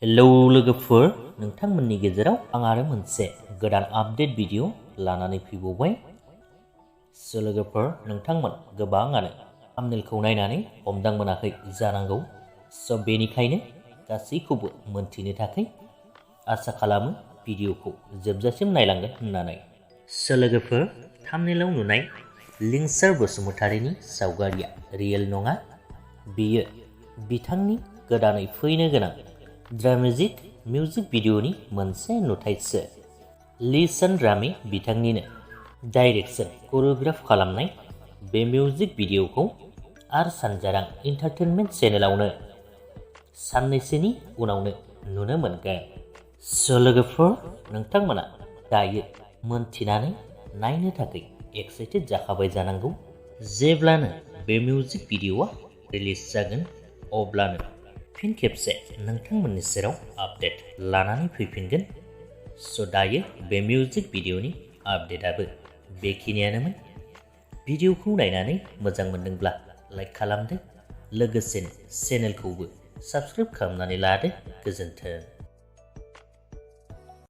Hello लोगोफोर, नोंथांमोननि गेजेराव आं आरो मोनसे गोदान आपडेट भिडिअ लानानै फैबावबाय। लोगोफोर, नोंथांमोन गोबाङानो थाम्बनेलखौ नायनानै हमदां मोनाखै जानांगौ। बेनिखायनो गासैखौबो मोनथिनो थाखाय आसा खालामो भिडिअखौ जोबजासिम नायलांगोन होननानै। लोगोफोर, थाम्बनेलाव नुनाय लिंसार बसुमतारीनि सावगारिया रियेल नङा। बेयो बिथांनि गोदानै फैनो गोनां ड्रामेटिक मिउजिक भिडिअनि मोनसे नुथायसो। लिसन रामे बिथांनिनो डाइरेक्शन करिय'ग्राफ खालामनाय बे मिउजिक भिडिअखौ आर सानजारां एन्टारटेनमेन्ट चेनेलावनो साननैसोनि उनावनो नुनो मोनगोन। लोगोफोर, नोंथांमोना दायो मोनथिनानै नायनो थाखाय एक्साइटेड जाखाबाय जानांगौ। जेब्लानो बे मिउजिक भिडिअआ रिलिज जागोन अब्लानो फिन खेबसे नोंथांमोननि सेराव आपडेट लानानै फैफिनगोन। दायो बे मिउजिक भिडिअनि आपडेटआबो बेखिनियानोमोन। भिडिअखौ नायनानै मोजां मोनदोंब्ला लाइक खालामदो, लोगोसेनो चेनेलखौबो साबस्क्राइब खालामनानै लादो। गोजोन्थों।